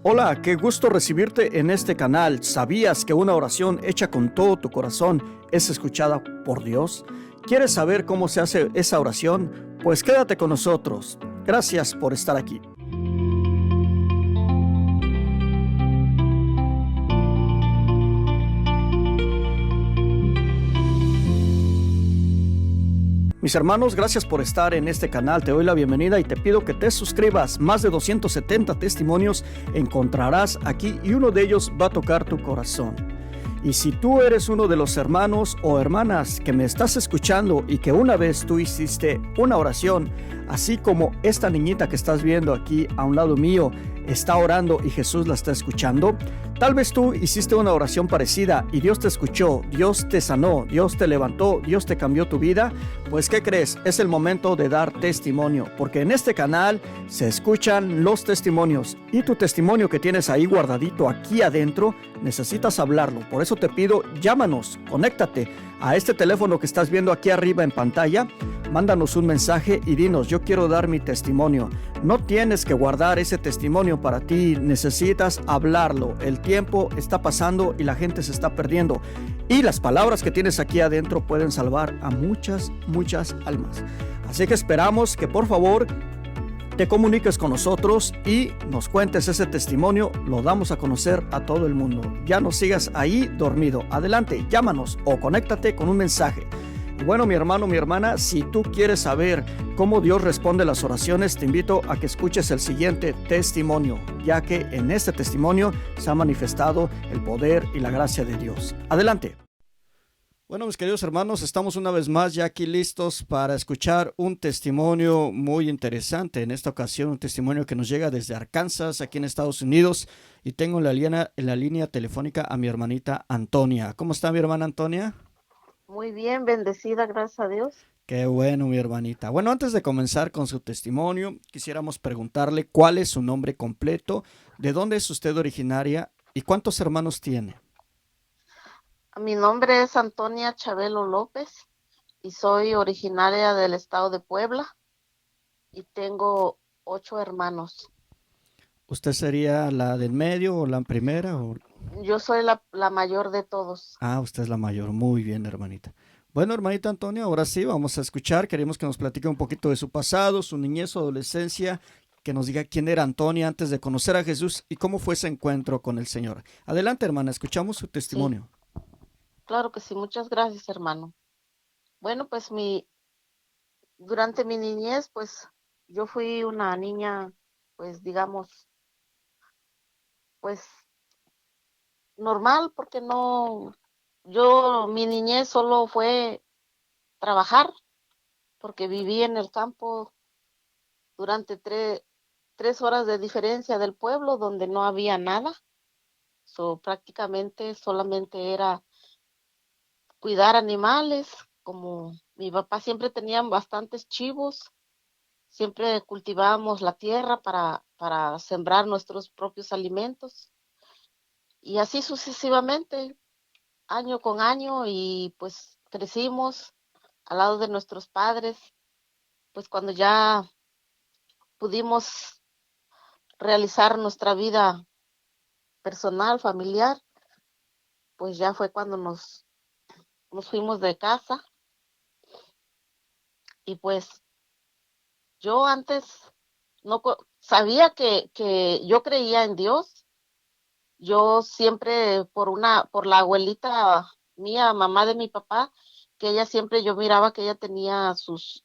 Hola, qué gusto recibirte en este canal. ¿Sabías que una oración hecha con todo tu corazón es escuchada por Dios? ¿Quieres saber cómo se hace esa oración? Pues quédate con nosotros. Gracias por estar aquí. Mis hermanos, gracias por estar en este canal. Te doy la bienvenida y te pido que te suscribas. Más de 270 testimonios encontrarás aquí y uno de ellos va a tocar tu corazón. Y si tú eres uno de los hermanos o hermanas que me estás escuchando y que una vez tú hiciste una oración, así como esta niñita que estás viendo aquí a un lado mío está orando y Jesús la está escuchando, tal vez tú hiciste una oración parecida y Dios te escuchó, Dios te sanó, Dios te levantó, Dios te cambió tu vida. Pues ¿qué crees? Es el momento de dar testimonio, porque en este canal se escuchan los testimonios y tu testimonio que tienes ahí guardadito aquí adentro, necesitas hablarlo. Por eso te pido, llámanos, conéctate a este teléfono que estás viendo aquí arriba en pantalla. Mándanos un mensaje y dinos, yo quiero dar mi testimonio. No tienes que guardar ese testimonio para ti, necesitas hablarlo. El tiempo está pasando y la gente se está perdiendo. Y las palabras que tienes aquí adentro pueden salvar a muchas almas. Así que esperamos que por favor te comuniques con nosotros y nos cuentes ese testimonio. Lo damos a conocer a todo el mundo. Ya no sigas ahí dormido. Adelante, llámanos o conéctate con un mensaje. Y bueno, mi hermano, mi hermana, si tú quieres saber cómo Dios responde las oraciones, te invito a que escuches el siguiente testimonio, ya que en este testimonio se ha manifestado el poder y la gracia de Dios. Adelante. Bueno, mis queridos hermanos, estamos una vez más ya aquí listos para escuchar un testimonio muy interesante. En esta ocasión, un testimonio que nos llega desde Arkansas, aquí en Estados Unidos. Y tengo en la línea telefónica a mi hermanita Antonia. ¿Cómo está mi hermana Antonia? Muy bien, bendecida, gracias a Dios. Qué bueno, mi hermanita. Bueno, antes de comenzar con su testimonio, quisiéramos preguntarle cuál es su nombre completo, de dónde es usted originaria y cuántos hermanos tiene. Mi nombre es Antonia Chabelo López y soy originaria del estado de Puebla y tengo 8 hermanos. ¿Usted sería la del medio o la primera? Yo soy la mayor de todos. Ah, usted es la mayor. Muy bien, hermanita. Bueno, hermanita Antonia, ahora sí, vamos a escuchar. Queremos que nos platique un poquito de su pasado, su niñez, su adolescencia, que nos diga quién era Antonia antes de conocer a Jesús y cómo fue ese encuentro con el Señor. Adelante, hermana, escuchamos su Sí, testimonio. claro que sí, muchas gracias, hermano. Bueno, pues durante mi niñez, pues yo fui una niña, pues digamos, pues normal, porque mi niñez solo fue trabajar, porque viví en el campo durante 3 horas de diferencia del pueblo donde no había nada. Prácticamente solamente era cuidar animales, como mi papá siempre tenía bastantes chivos, siempre cultivábamos la tierra para sembrar nuestros propios alimentos y así sucesivamente, año con año y pues crecimos al lado de nuestros padres, pues cuando ya pudimos realizar nuestra vida personal, familiar, pues ya fue cuando nos fuimos de casa y pues yo antes no sabía que yo creía en Dios. Yo siempre por la abuelita mía, mamá de mi papá, que ella siempre yo miraba que ella tenía sus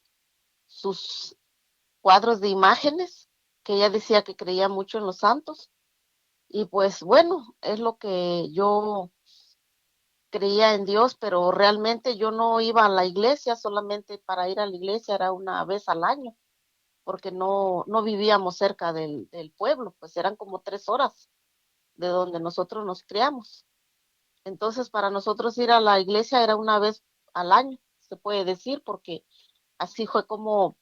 cuadros de imágenes, que ella decía que creía mucho en los santos. Y pues bueno, es lo que yo creía en Dios, pero realmente yo no iba a la iglesia, solamente para ir a la iglesia era una vez al año, porque no vivíamos cerca del pueblo, pues eran como 3 horas de donde nosotros nos criamos. Entonces, para nosotros ir a la iglesia era una vez al año, se puede decir, porque así fue como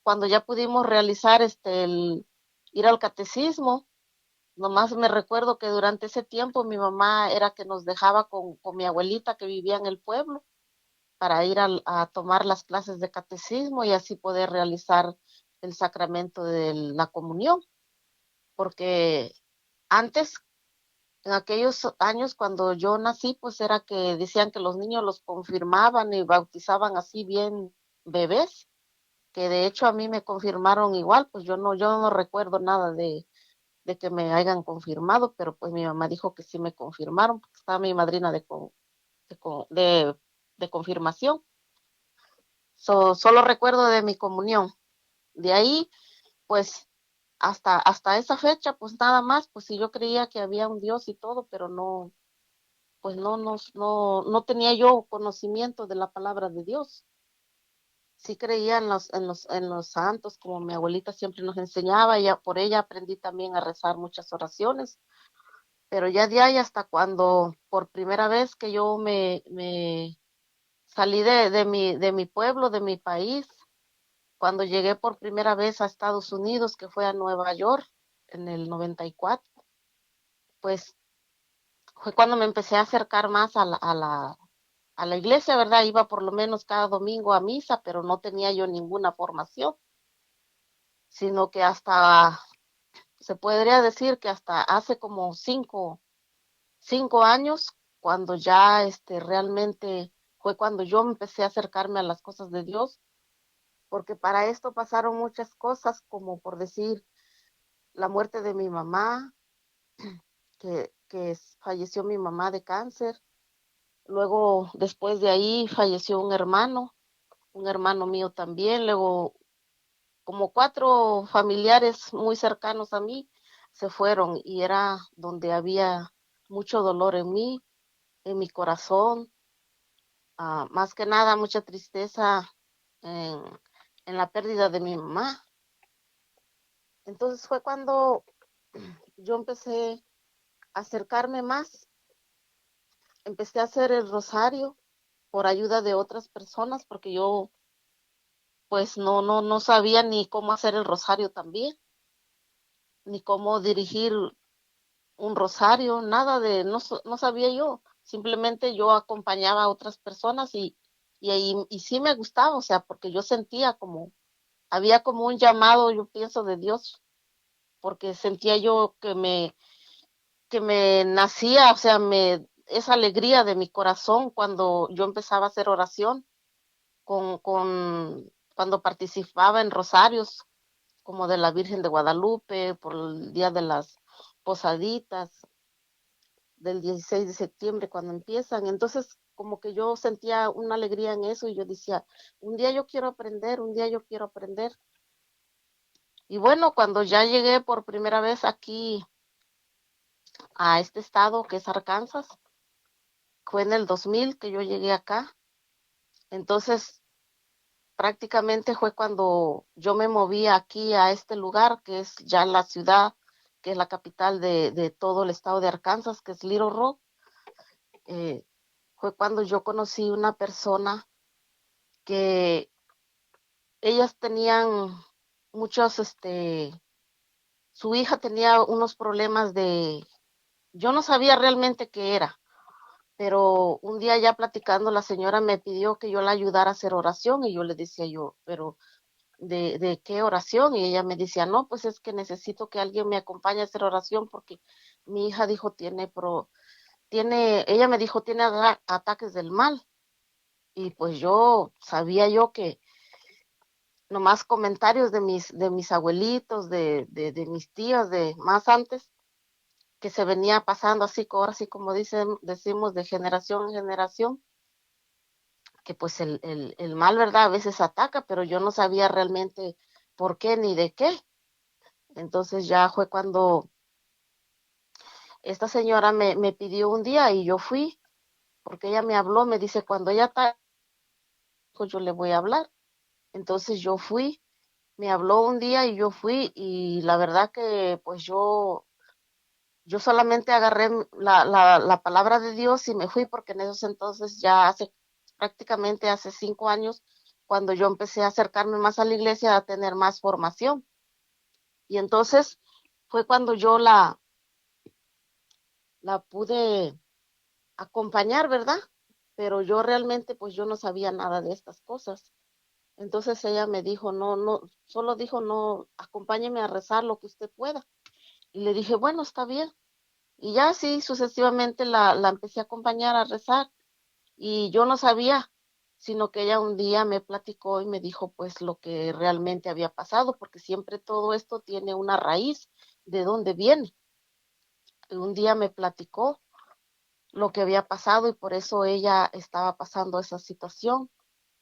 cuando ya pudimos realizar el ir al catecismo. Nomás me recuerdo que durante ese tiempo mi mamá era que nos dejaba con mi abuelita que vivía en el pueblo para ir a tomar las clases de catecismo y así poder realizar el sacramento de la comunión. porque antes, en aquellos años cuando yo nací, pues era que decían que los niños los confirmaban y bautizaban así bien bebés, que de hecho a mí me confirmaron igual, pues yo no recuerdo nada de que me hayan confirmado, pero pues mi mamá dijo que sí me confirmaron, porque estaba mi madrina de, de, de confirmación. Solo recuerdo de mi comunión. De ahí, pues hasta esa fecha, pues nada más, pues si yo creía que había un Dios y todo, pero no, pues no tenía yo conocimiento de la palabra de Dios. Sí creía en los santos, como mi abuelita siempre nos enseñaba, y por ella aprendí también a rezar muchas oraciones, pero ya de ahí hasta cuando por primera vez que yo me salí de mi pueblo, de mi país, cuando llegué por primera vez a Estados Unidos, que fue a Nueva York en el 94, pues fue cuando me empecé a acercar más a la iglesia, ¿verdad? Iba por lo menos cada domingo a misa, pero no tenía yo ninguna formación, sino que hasta, se podría decir que hasta hace como cinco años, cuando ya realmente fue cuando yo empecé a acercarme a las cosas de Dios, porque para esto pasaron muchas cosas, como por decir la muerte de mi mamá, que falleció mi mamá de cáncer. Luego, después de ahí, falleció un hermano mío también. Luego, como cuatro familiares muy cercanos a mí se fueron y era donde había mucho dolor en mi corazón, más que nada mucha tristeza en, en la pérdida de mi mamá. Entonces fue cuando yo empecé a acercarme más, empecé a hacer el rosario por ayuda de otras personas, porque yo pues no sabía ni cómo hacer el rosario también, ni cómo dirigir un rosario, nada de, no sabía yo, simplemente yo acompañaba a otras personas y sí me gustaba, o sea, porque yo sentía como, había como un llamado, yo pienso, de Dios, porque sentía yo que me nacía, o sea, esa alegría de mi corazón cuando yo empezaba a hacer oración, cuando participaba en rosarios, como de la Virgen de Guadalupe, por el Día de las Posaditas, del 16 de septiembre, cuando empiezan. Entonces, como que yo sentía una alegría en eso y yo decía, un día yo quiero aprender, un día yo quiero aprender. Y bueno, cuando ya llegué por primera vez aquí a este estado que es Arkansas, fue en el 2000 que yo llegué acá. Entonces, prácticamente fue cuando yo me moví aquí a este lugar, que es ya la ciudad, que es la capital de todo el estado de Arkansas, que es Little Rock. Eh, Fue cuando yo conocí una persona que ellas tenían muchos, su hija tenía unos problemas yo no sabía realmente qué era, pero un día ya platicando la señora me pidió que yo la ayudara a hacer oración y yo le decía yo, pero de qué oración? Y ella me decía, no, pues es que necesito que alguien me acompañe a hacer oración porque mi hija dijo ella me dijo tiene ataques del mal y pues yo sabía yo que nomás comentarios de mis abuelitos, de mis tías, de más antes, que se venía pasando así, ahora sí como decimos, de generación en generación, que pues el mal, ¿verdad? A veces ataca, pero yo no sabía realmente por qué ni de qué. Entonces ya fue cuando esta señora me pidió un día y yo fui, porque ella me habló, me dice, cuando ella está, pues yo le voy a hablar. Entonces yo fui, me habló un día y yo fui y la verdad que pues yo solamente agarré la palabra de Dios y me fui porque en esos entonces ya prácticamente hace 5 años, cuando yo empecé a acercarme más a la iglesia, a tener más formación. Y entonces fue cuando yo la pude acompañar, ¿verdad? Pero yo realmente pues yo no sabía nada de estas cosas. Entonces ella me dijo, no, solo dijo, no, acompáñeme a rezar lo que usted pueda. Y le dije, bueno, está bien. Y ya así sucesivamente la empecé a acompañar a rezar. Y yo no sabía, sino que ella un día me platicó y me dijo pues lo que realmente había pasado, porque siempre todo esto tiene una raíz de dónde viene. Y un día me platicó lo que había pasado y por eso ella estaba pasando esa situación,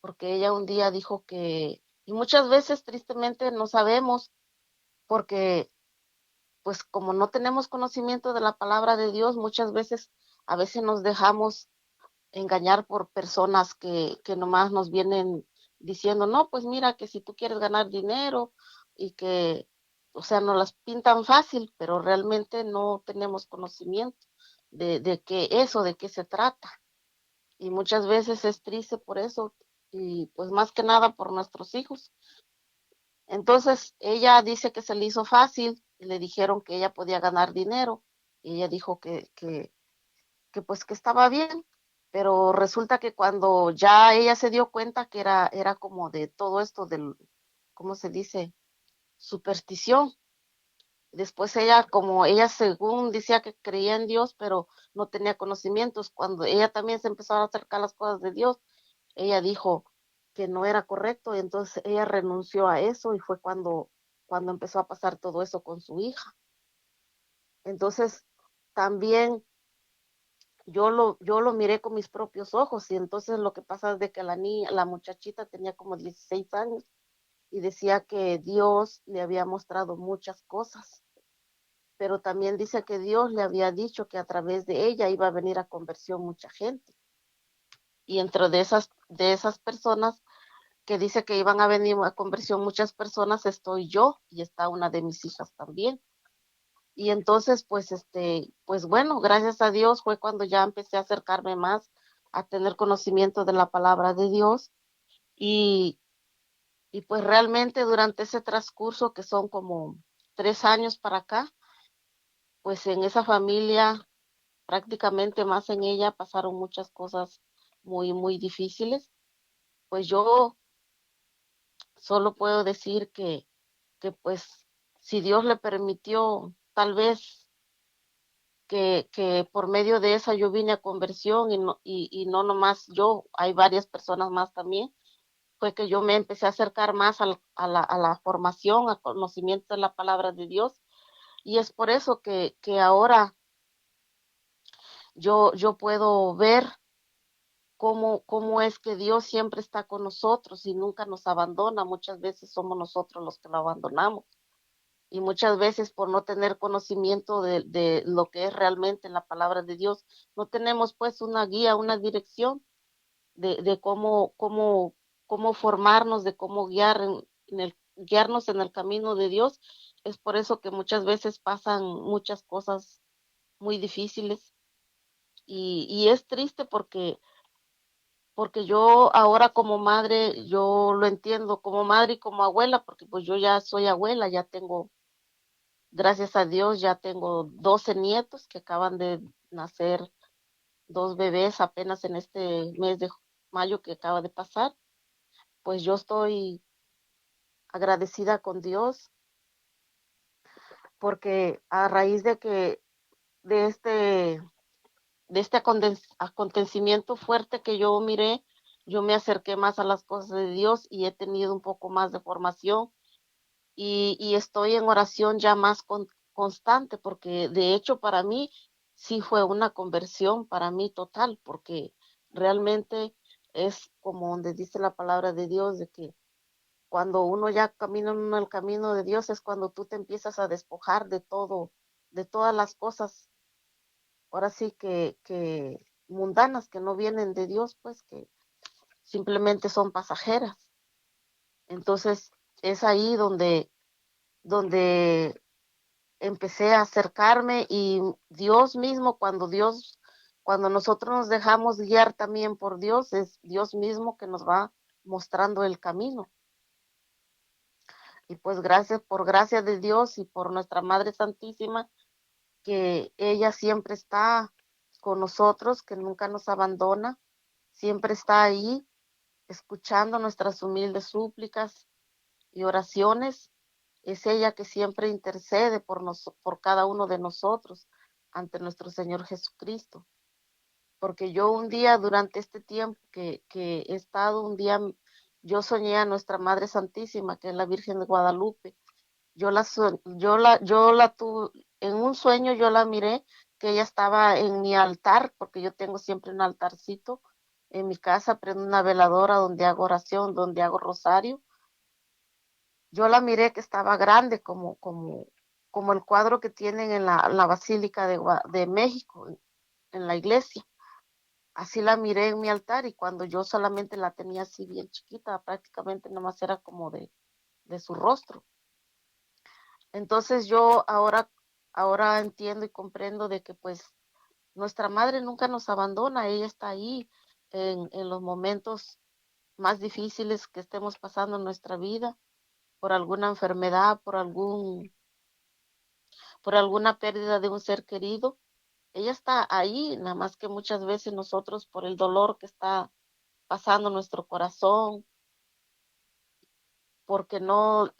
porque ella un día dijo que, y muchas veces tristemente no sabemos, porque pues como no tenemos conocimiento de la palabra de Dios, muchas veces a veces nos dejamos engañar por personas que nomás nos vienen diciendo, no, pues mira que si tú quieres ganar dinero y que, o sea, nos las pintan fácil, pero realmente no tenemos conocimiento de qué eso, de qué se trata. Y muchas veces es triste por eso y pues más que nada por nuestros hijos. Entonces ella dice que se le hizo fácil y le dijeron que ella podía ganar dinero y ella dijo que pues que estaba bien, pero resulta que cuando ya ella se dio cuenta que era como de todo esto del, ¿cómo se dice? Superstición. Después ella, como ella según decía que creía en Dios, pero no tenía conocimientos, cuando ella también se empezó a acercar a las cosas de Dios, ella dijo que no era correcto, y entonces ella renunció a eso y fue cuando empezó a pasar todo eso con su hija. Entonces, también yo lo miré con mis propios ojos y entonces lo que pasa es de que la niña, la muchachita tenía como 16 años y decía que Dios le había mostrado muchas cosas, pero también dice que Dios le había dicho que a través de ella iba a venir a conversión mucha gente. Y entre de esas personas que dice que iban a venir a conversión muchas personas, estoy yo y está una de mis hijas también. Y entonces, pues, pues bueno, gracias a Dios fue cuando ya empecé a acercarme más a tener conocimiento de la palabra de Dios y, y pues realmente durante ese transcurso que son como 3 años para acá, pues en esa familia, prácticamente más en ella, pasaron muchas cosas muy, muy difíciles. Pues yo solo puedo decir que pues si Dios le permitió tal vez que por medio de esa yo vine a conversión y no nomás yo, hay varias personas más también, fue que yo me empecé a acercar más a la formación, al conocimiento de la palabra de Dios y es por eso que ahora yo puedo ver cómo es que Dios siempre está con nosotros y nunca nos abandona, muchas veces somos nosotros los que lo abandonamos. Y muchas veces por no tener conocimiento de lo que es realmente la palabra de Dios, no tenemos pues una guía, una dirección de cómo formarnos, de cómo guiarnos en el camino de Dios. Es por eso que muchas veces pasan muchas cosas muy difíciles y es triste porque yo ahora como madre, yo lo entiendo como madre y como abuela, porque pues yo ya soy abuela, ya tengo. Gracias a Dios ya tengo 12 nietos que acaban de nacer, dos bebés apenas en este mes de mayo que acaba de pasar. Pues yo estoy agradecida con Dios porque a raíz de este, de este acontecimiento fuerte que yo miré, yo me acerqué más a las cosas de Dios y he tenido un poco más de formación y estoy en oración ya más constante, porque de hecho para mí sí fue una conversión para mí total, porque realmente es como donde dice la palabra de Dios, de que cuando uno ya camina en el camino de Dios es cuando tú te empiezas a despojar de todo, de todas las cosas, ahora sí que mundanas, que no vienen de Dios, pues que simplemente son pasajeras. Entonces es ahí donde empecé a acercarme y Dios mismo, cuando nosotros nos dejamos guiar también por Dios, es Dios mismo que nos va mostrando el camino. Y pues gracias, por gracia de Dios y por nuestra Madre Santísima, que ella siempre está con nosotros, que nunca nos abandona, siempre está ahí escuchando nuestras humildes súplicas y oraciones Es ella que siempre intercede por cada uno de nosotros ante nuestro Señor Jesucristo. Porque yo un día, durante este tiempo que he estado, un día yo soñé a nuestra Madre Santísima, que es la Virgen de Guadalupe. Yo la tuve, en un sueño yo la miré, que ella estaba en mi altar, porque yo tengo siempre un altarcito en mi casa, prendo una veladora donde hago oración, donde hago rosario. Yo la miré que estaba grande, como el cuadro que tienen en la Basílica de México, en la iglesia. Así la miré en mi altar, y cuando yo solamente la tenía así bien chiquita, prácticamente nomás era como de su rostro. Entonces yo ahora entiendo y comprendo de que pues nuestra madre nunca nos abandona, ella está ahí en los momentos más difíciles que estemos pasando en nuestra vida, por alguna enfermedad, por alguna pérdida de un ser querido. Ella está ahí, nada más que muchas veces nosotros, por el dolor que está pasando nuestro corazón, porque no,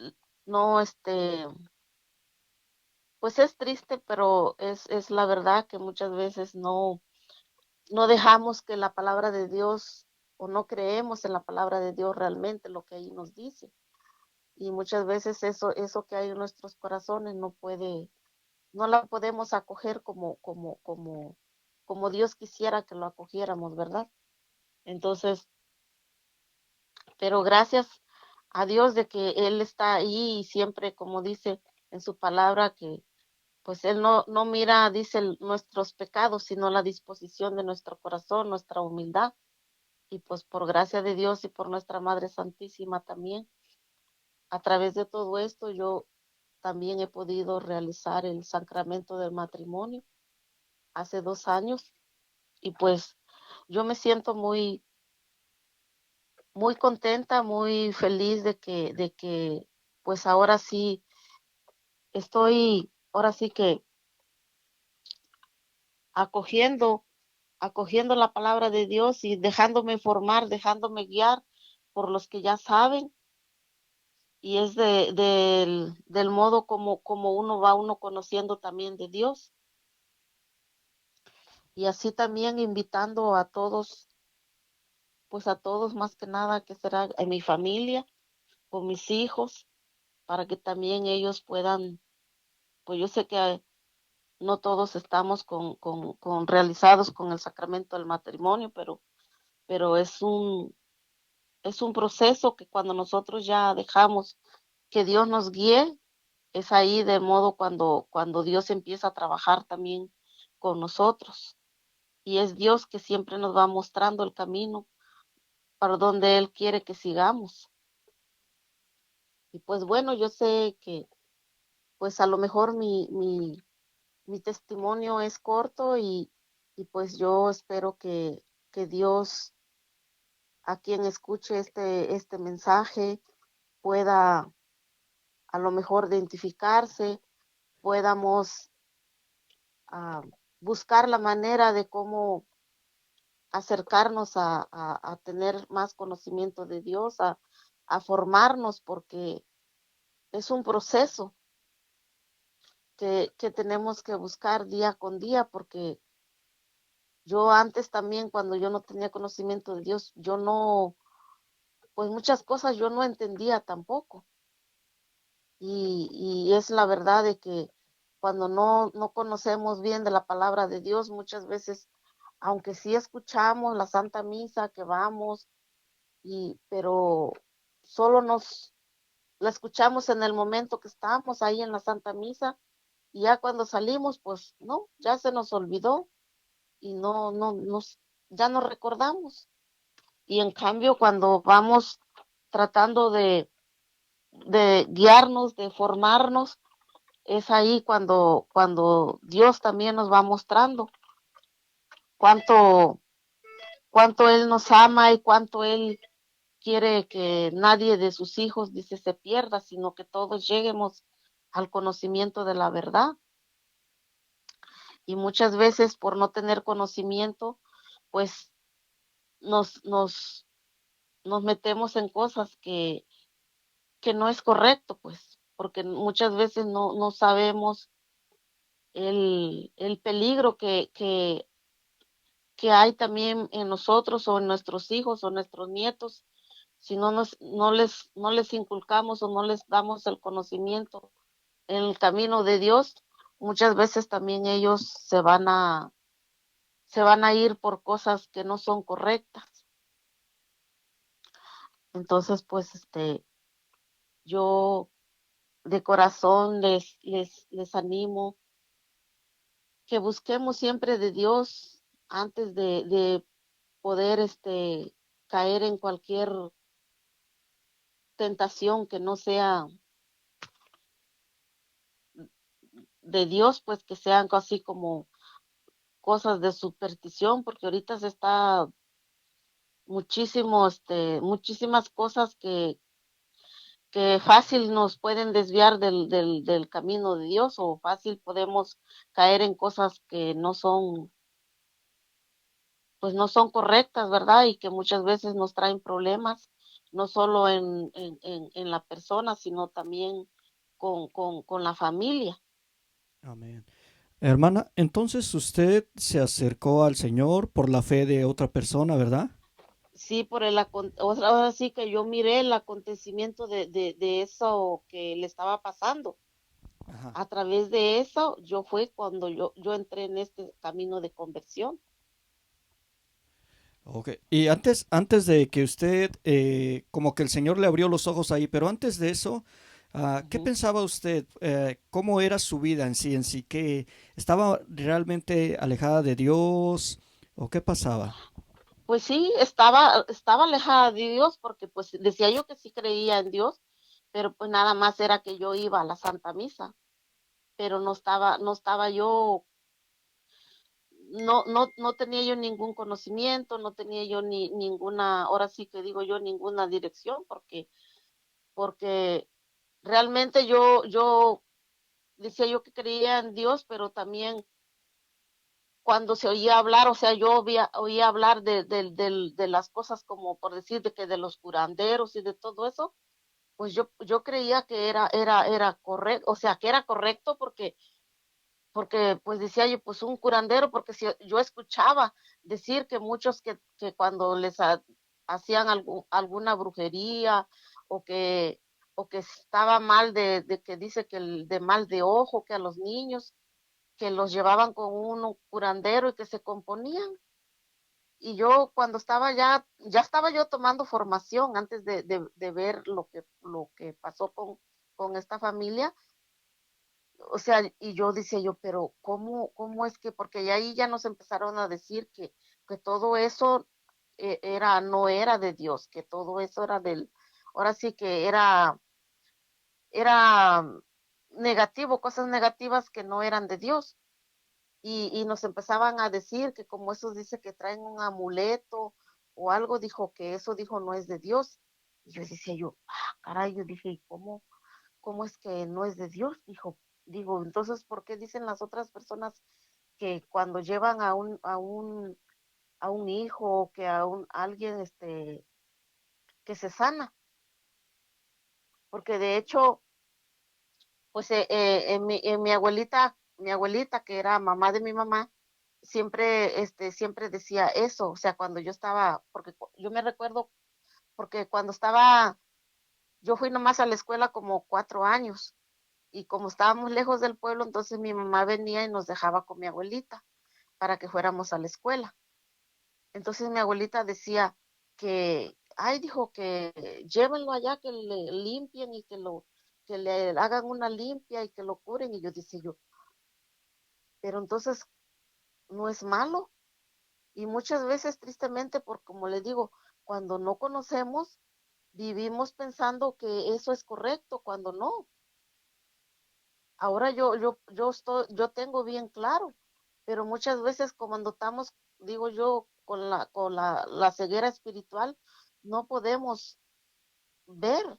pues es triste, pero es la verdad que muchas veces no dejamos que la palabra de Dios, o no creemos en la palabra de Dios realmente, lo que ahí nos dice. Y muchas veces eso que hay en nuestros corazones no la podemos acoger como Dios quisiera que lo acogiéramos, ¿verdad? Entonces, pero gracias a Dios de que Él está ahí, y siempre, como dice en su palabra, que pues Él no mira, dice, nuestros pecados, sino la disposición de nuestro corazón, nuestra humildad. Y pues por gracia de Dios y por nuestra Madre Santísima también, a través de todo esto yo también he podido realizar el sacramento del matrimonio hace 2 años, y pues yo me siento muy contenta, muy feliz de que pues ahora sí ahora sí que acogiendo, acogiendo la palabra de Dios y dejándome formar, dejándome guiar por los que ya saben. Y es del modo como uno conociendo también de Dios. Y así también invitando a todos, pues a todos más que nada, que será en mi familia, con mis hijos, para que también ellos puedan, pues yo sé que no todos estamos con realizados con el sacramento del matrimonio, pero es un proceso que cuando nosotros ya dejamos que Dios nos guíe, es ahí de modo cuando Dios empieza a trabajar también con nosotros. Y es Dios que siempre nos va mostrando el camino para donde Él quiere que sigamos. Y pues bueno, yo sé que pues a lo mejor mi testimonio es corto, y pues yo espero que Dios, a quien escuche este mensaje, pueda a lo mejor identificarse, podamos buscar la manera de cómo acercarnos a tener más conocimiento de Dios, a formarnos, porque es un proceso que tenemos que buscar día con día, porque yo antes también, cuando yo no tenía conocimiento de Dios, pues muchas cosas yo no entendía tampoco. Y es la verdad de que cuando no conocemos bien de la palabra de Dios, muchas veces, aunque sí escuchamos la Santa Misa, que vamos, pero solo la escuchamos en el momento que estamos ahí en la Santa Misa, y ya cuando salimos, pues no, ya se nos olvidó, y ya no recordamos. Y en cambio, cuando vamos tratando de guiarnos, de formarnos, es ahí cuando Dios también nos va mostrando cuánto, cuánto Él nos ama, y cuánto Él quiere que nadie de sus hijos, dice, se pierda, sino que todos lleguemos al conocimiento de la verdad. Y muchas veces, por no tener conocimiento, pues nos, nos, nos metemos en cosas que no es correcto, pues. porque muchas veces no sabemos el peligro que hay también en nosotros o en nuestros hijos o nuestros nietos, si no les inculcamos o no les damos el conocimiento en el camino de Dios, muchas veces también ellos se van a ir por cosas que no son correctas. Entonces, pues, yo de corazón les animo que busquemos siempre de Dios antes de poder, caer en cualquier tentación que no sea de Dios, pues que sean así como cosas de superstición, porque ahorita se está muchísimo, muchísimas cosas que fácil nos pueden desviar del camino de Dios o fácil podemos caer en cosas que no son, pues no son correctas, ¿verdad? Y que muchas veces nos traen problemas, no solo en la persona, sino también con la familia. Amén. Hermana, entonces usted se acercó al Señor por la fe de otra persona, ¿verdad? Sí, ahora sí que yo miré el acontecimiento de eso que le estaba pasando. Ajá. A través de eso, yo fue cuando yo entré en este camino de conversión. Ok. Y antes de que usted, como que el Señor le abrió los ojos ahí, pero antes de eso, ¿qué Ujú. pensaba usted? ¿Cómo era su vida en sí? ¿Que estaba realmente alejada de Dios o qué pasaba? Pues sí, estaba alejada de Dios porque pues decía yo que sí creía en Dios, pero pues nada más era que yo iba a la Santa Misa, pero no estaba yo, no tenía yo ningún conocimiento, no tenía yo ni ninguna, ahora sí que digo yo, ninguna dirección, porque realmente yo decía yo que creía en Dios, pero también cuando se oía hablar, o sea, oía hablar de las cosas como por decir de que de los curanderos y de todo eso, pues yo creía que era correcto, o sea, que era correcto porque pues decía yo, pues un curandero, porque si yo escuchaba decir que muchos que cuando hacían alguna brujería o que, o que estaba mal de que dice que de mal de ojo, que a los niños, que los llevaban con un curandero y que se componían. Y yo cuando ya estaba yo tomando formación antes de ver lo que pasó con esta familia, o sea, y yo decía yo, pero cómo es que, porque ya ahí ya nos empezaron a decir que todo eso no era de Dios, que todo eso era ahora sí que era negativo, cosas negativas que no eran de Dios. Y nos empezaban a decir que como eso dice que traen un amuleto o algo, dijo que eso dijo no es de Dios. Y yo decía yo, caray, yo dije, ¿y cómo es que no es de Dios? Digo, entonces, ¿por qué dicen las otras personas que cuando llevan a un hijo o que a alguien que se sana? Porque de hecho, pues en mi abuelita, que era mamá de mi mamá, siempre decía eso, o sea, cuando yo estaba, porque yo me recuerdo, porque cuando estaba, yo fui nomás a la escuela como 4 años, y como estábamos lejos del pueblo, entonces mi mamá venía y nos dejaba con mi abuelita para que fuéramos a la escuela. Entonces mi abuelita decía ay, dijo que llévenlo allá, que le limpien y que le hagan una limpia y que lo curen. Y yo decía yo, pero entonces no es malo. Y muchas veces, tristemente, por como le digo, cuando no conocemos, vivimos pensando que eso es correcto, cuando no. Ahora yo tengo bien claro, pero muchas veces cuando estamos, digo yo, la ceguera espiritual, no podemos ver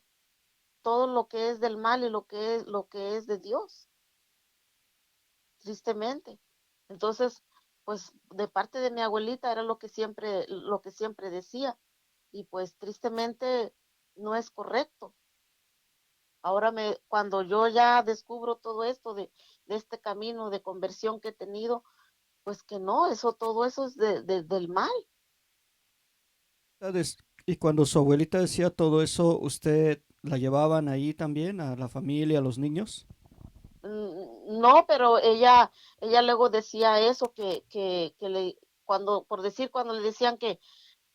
todo lo que es del mal y lo que es de Dios, tristemente. Entonces, pues de parte de mi abuelita era lo que siempre decía, y pues tristemente no es correcto. Ahora cuando yo ya descubro todo esto de este camino de conversión que he tenido, pues que no, todo eso es del mal. Entonces, y cuando su abuelita decía todo eso, ¿usted la llevaban ahí también a la familia, a los niños? No, pero ella luego decía eso, por decir, cuando le decían que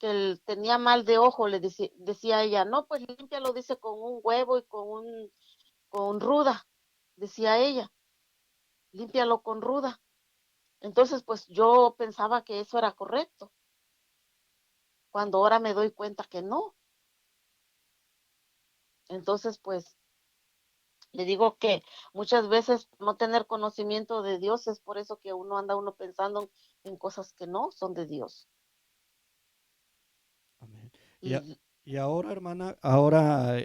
él tenía mal de ojo, decía ella, no, pues límpialo, dice, con un huevo y con ruda, decía ella, límpialo con ruda. Entonces, pues yo pensaba que eso era correcto, cuando ahora me doy cuenta que no. Entonces, pues le digo que muchas veces no tener conocimiento de Dios es por eso que uno pensando en cosas que no son de Dios. Amén. Y, Y y ahora, hermana, ahora,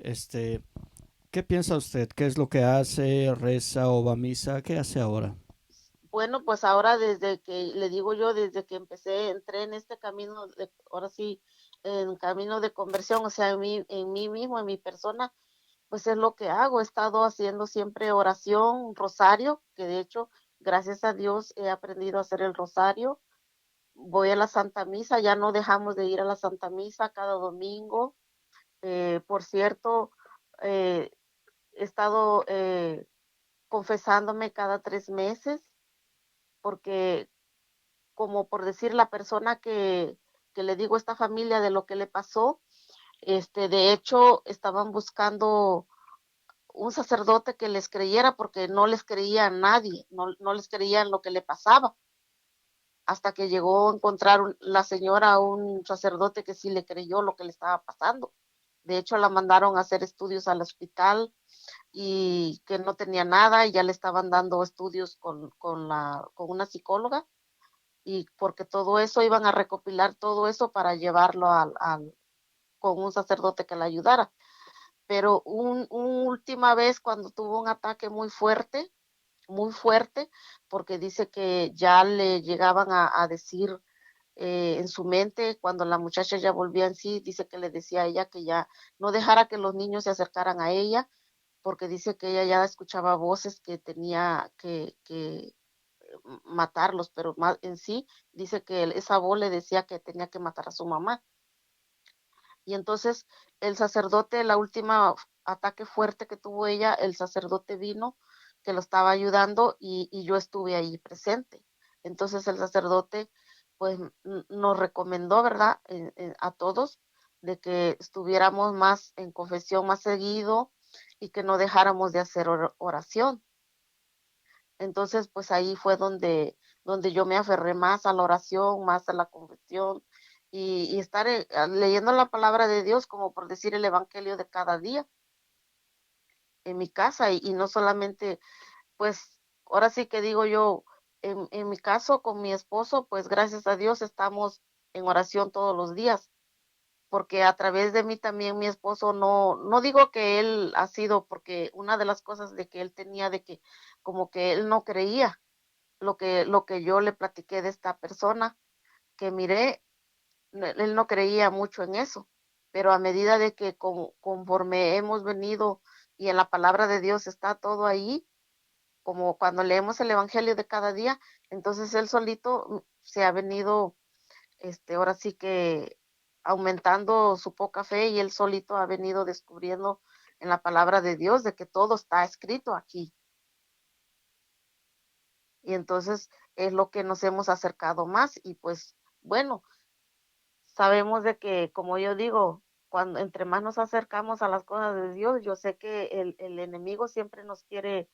¿qué piensa usted? ¿Qué es lo que hace? ¿Reza o va a misa? ¿Qué hace ahora? bueno, pues ahora desde que, le digo yo, desde que entré en este camino, ahora sí, en camino de conversión, o sea, en mí mismo, en mi persona, pues es lo que hago. He estado haciendo siempre oración, rosario, que de hecho, gracias a Dios, he aprendido a hacer el rosario. Voy a la Santa Misa, ya no dejamos de ir a la Santa Misa cada domingo. Por cierto, eh, he estado confesándome cada 3 meses, porque como por decir la persona que le digo a esta familia de lo que le pasó, de hecho estaban buscando un sacerdote que les creyera porque no les creía a nadie, no les creían lo que le pasaba, hasta que llegó a encontrar la señora un sacerdote que sí le creyó lo que le estaba pasando. De hecho, la mandaron a hacer estudios al hospital y que no tenía nada y ya le estaban dando estudios con una psicóloga y porque todo eso iban a recopilar todo eso para llevarlo con un sacerdote que la ayudara. Pero un última vez cuando tuvo un ataque muy fuerte, porque dice que ya le llegaban a decir en su mente, cuando la muchacha ya volvía en sí, dice que le decía a ella que ya no dejara que los niños se acercaran a ella, porque dice que ella ya escuchaba voces que tenía que matarlos, pero más en sí dice que esa voz le decía que tenía que matar a su mamá. Y entonces el sacerdote, la última ataque fuerte que tuvo ella, el sacerdote vino, que lo estaba ayudando y yo estuve ahí presente. Entonces el sacerdote pues nos recomendó, ¿verdad? A todos de que estuviéramos más en confesión más seguido y que no dejáramos de hacer oración. Entonces, pues ahí fue donde yo me aferré más a la oración, más a la confesión y estar leyendo la palabra de Dios, como por decir el evangelio de cada día en mi casa y no solamente, pues ahora sí que digo yo, en mi caso con mi esposo, pues gracias a Dios estamos en oración todos los días, porque a través de mí también mi esposo no digo que él ha sido, porque una de las cosas de que él tenía de que como que él no creía lo que yo le platiqué de esta persona, que miré, él no creía mucho en eso, pero a medida de que conforme hemos venido y en la palabra de Dios está todo ahí, como cuando leemos el Evangelio de cada día, entonces él solito se ha venido, ahora sí que aumentando su poca fe y él solito ha venido descubriendo en la palabra de Dios de que todo está escrito aquí. Y entonces es lo que nos hemos acercado más y pues bueno, sabemos de que, como yo digo, cuando entre más nos acercamos a las cosas de Dios, yo sé que el enemigo siempre nos quiere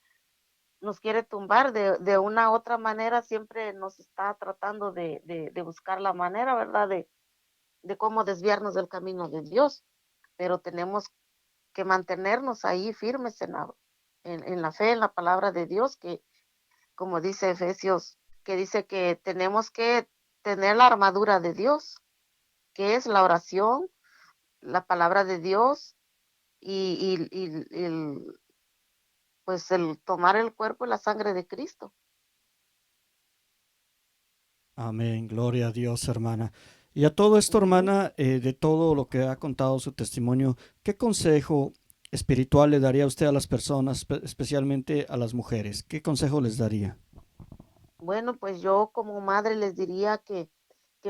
tumbar de una u otra manera, siempre nos está tratando de buscar la manera, ¿verdad? De cómo desviarnos del camino de Dios, pero tenemos que mantenernos ahí firmes en la fe, en la palabra de Dios, que como dice Efesios, que dice que tenemos que tener la armadura de Dios, que es la oración, la palabra de Dios pues el tomar el cuerpo y la sangre de Cristo. Amén, gloria a Dios, hermana. Y a todo esto, Ujú. hermana, de todo lo que ha contado su testimonio, ¿qué consejo espiritual le daría usted a las personas, especialmente a las mujeres? ¿Qué consejo les daría? Bueno, pues yo como madre les diría que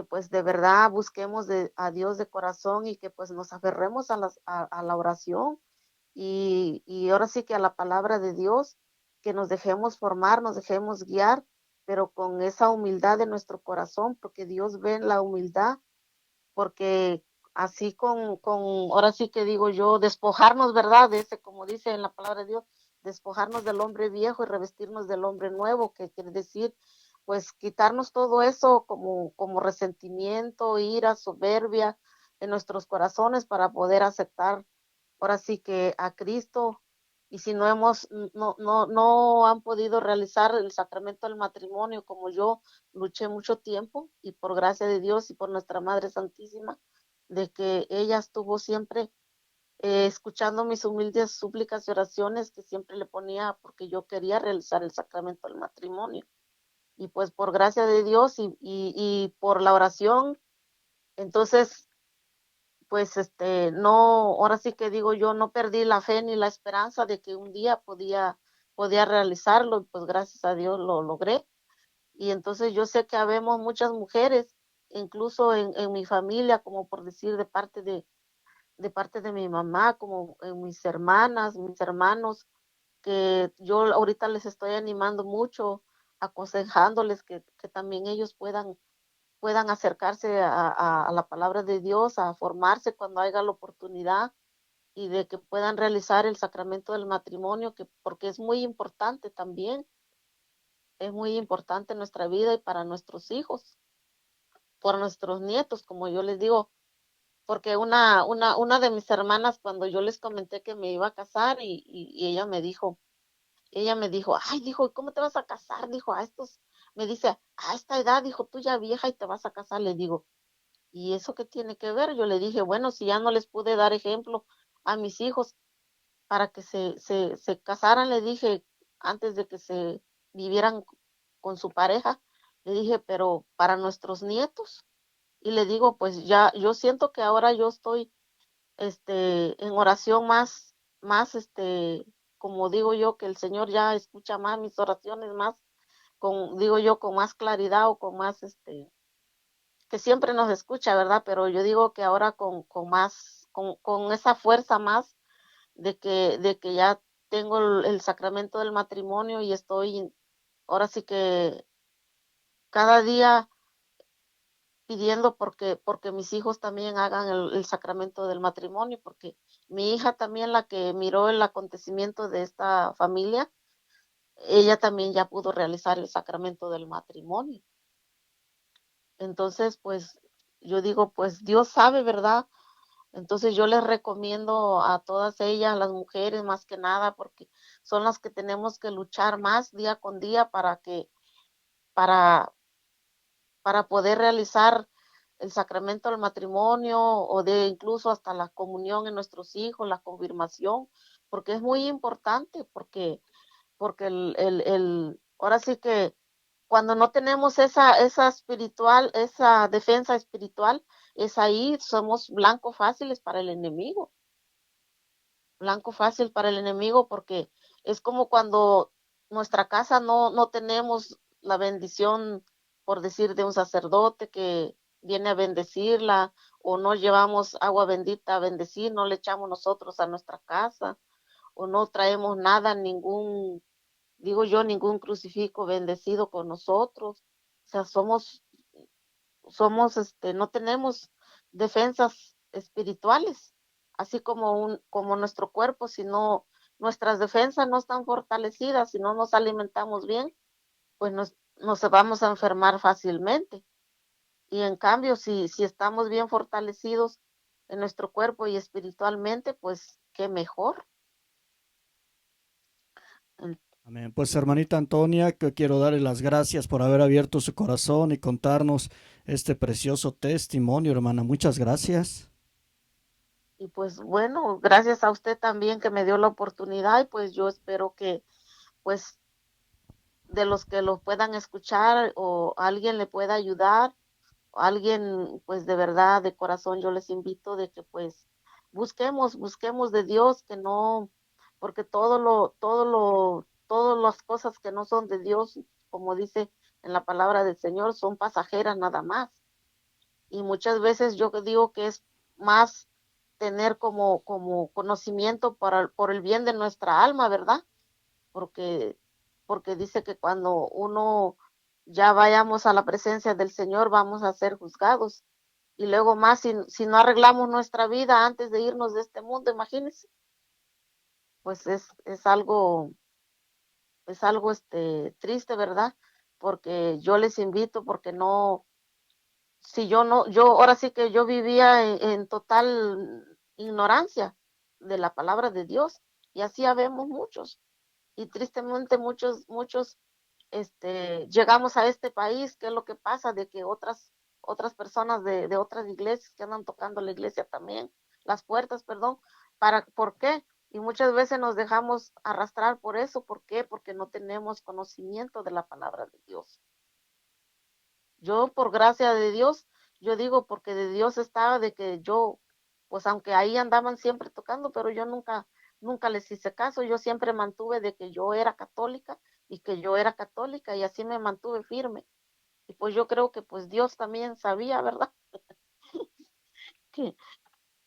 pues de verdad busquemos a Dios de corazón y que pues nos aferremos a la oración y ahora sí que a la palabra de Dios, que nos dejemos formar, nos dejemos guiar, pero con esa humildad de nuestro corazón, porque Dios ve en la humildad, porque así ahora sí que digo yo, despojarnos, ¿verdad? De ese, como dice en la palabra de Dios, despojarnos del hombre viejo y revestirnos del hombre nuevo, que quiere decir, pues quitarnos todo eso como resentimiento, ira, soberbia en nuestros corazones para poder aceptar ahora sí que a Cristo. Y si no han podido realizar el sacramento del matrimonio como yo luché mucho tiempo y por gracia de Dios y por nuestra Madre Santísima, de que ella estuvo siempre escuchando mis humildes súplicas y oraciones que siempre le ponía porque yo quería realizar el sacramento del matrimonio. Y pues por gracia de Dios y por la oración, entonces pues no, ahora sí que digo yo, no perdí la fe ni la esperanza de que un día podía realizarlo, y pues gracias a Dios lo logré. Y entonces yo sé que habemos muchas mujeres, incluso en mi familia, como por decir de parte de mi mamá, como en mis hermanas, mis hermanos, que yo ahorita les estoy animando mucho, aconsejándoles que también ellos puedan acercarse a la palabra de Dios, a formarse cuando haya la oportunidad y de que puedan realizar el sacramento del matrimonio, que, porque es muy importante también, es muy importante en nuestra vida y para nuestros hijos, por nuestros nietos, como yo les digo, porque una de mis hermanas, cuando yo les comenté que me iba a casar y ella me dijo, ay, dijo, ¿cómo te vas a casar? Dijo, me dice, a esta edad, dijo, tú ya vieja y te vas a casar, le digo, ¿y eso qué tiene que ver? Yo le dije, bueno, si ya no les pude dar ejemplo a mis hijos para que se casaran, le dije, antes de que se vivieran con su pareja, le dije, pero para nuestros nietos. Y le digo, pues ya, yo siento que ahora yo estoy, en oración como digo yo, que el Señor ya escucha más mis oraciones, más, digo yo, con más claridad o con más, que siempre nos escucha, ¿verdad? Pero yo digo que ahora con más, con esa fuerza más de que ya tengo el sacramento del matrimonio y estoy ahora sí que cada día pidiendo porque mis hijos también hagan el sacramento del matrimonio, porque mi hija también, la que miró el acontecimiento de esta familia, ella también ya pudo realizar el sacramento del matrimonio. Entonces, pues yo digo, pues Dios sabe, ¿verdad? Entonces yo les recomiendo a todas ellas, las mujeres más que nada, porque son las que tenemos que luchar más día con día para, para poder realizar el sacramento del matrimonio o de incluso hasta la comunión en nuestros hijos, la confirmación, porque es muy importante, porque ahora sí que cuando no tenemos esa defensa espiritual, es ahí, somos blancos fáciles para el enemigo. Blanco fácil para el enemigo porque es como cuando nuestra casa no tenemos la bendición, por decir, de un sacerdote que viene a bendecirla o no llevamos agua bendita a bendecir, no le echamos nosotros a nuestra casa o no traemos nada, digo yo, ningún crucifijo bendecido con nosotros. O sea, no tenemos defensas espirituales, así como nuestro cuerpo, si no, nuestras defensas no están fortalecidas, si no nos alimentamos bien, pues nos vamos a enfermar fácilmente. Y en cambio, si estamos bien fortalecidos en nuestro cuerpo y espiritualmente, pues qué mejor. Amén. Pues hermanita Antonia, que quiero darle las gracias por haber abierto su corazón y contarnos este precioso testimonio, hermana. Muchas gracias. Y pues bueno, gracias a usted también que me dio la oportunidad y pues yo espero que pues de los que lo puedan escuchar o alguien le pueda ayudar, o alguien pues de verdad, de corazón, yo les invito de que pues busquemos de Dios, que no, porque todas las cosas que no son de Dios, como dice en la palabra del Señor, son pasajeras nada más. Y muchas veces yo digo que es más tener como conocimiento por el bien de nuestra alma, ¿verdad? Porque, porque dice que cuando uno ya vayamos a la presencia del Señor, vamos a ser juzgados. Y luego más, si no arreglamos nuestra vida antes de irnos de este mundo, imagínense, pues es algo triste, ¿verdad? Porque yo les invito, porque no, si yo no, yo ahora sí que yo vivía en total ignorancia de la palabra de Dios, y así habemos muchos, y tristemente muchos llegamos a este país. ¿Qué es lo que pasa? De que otras personas de otras iglesias que andan tocando la iglesia también, las puertas, perdón, ¿por qué? Y muchas veces nos dejamos arrastrar por eso. ¿Por qué? Porque no tenemos conocimiento de la palabra de Dios. Yo, por gracia de Dios, yo digo, porque de Dios estaba, de que yo, pues aunque ahí andaban siempre tocando, pero yo nunca les hice caso. Yo siempre mantuve de que yo era católica y que yo era católica, y así me mantuve firme. Y pues yo creo que pues Dios también sabía, ¿verdad? Que,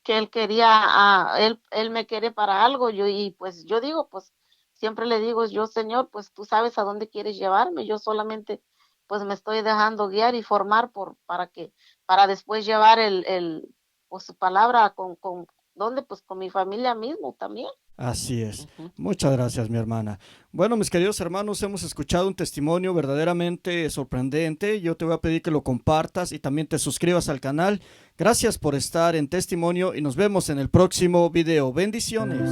que él quería, él me quiere para algo. Y pues yo digo, pues siempre le digo, yo, Señor, pues tú sabes a dónde quieres llevarme. Yo solamente pues me estoy dejando guiar y formar para después llevar pues su palabra ¿dónde? Pues con mi familia mismo también. Así es. Ujú. Muchas gracias, mi hermana. Bueno, mis queridos hermanos, hemos escuchado un testimonio verdaderamente sorprendente. Yo te voy a pedir que lo compartas y también te suscribas al canal. Gracias por estar en Testimonio y nos vemos en el próximo video. Bendiciones.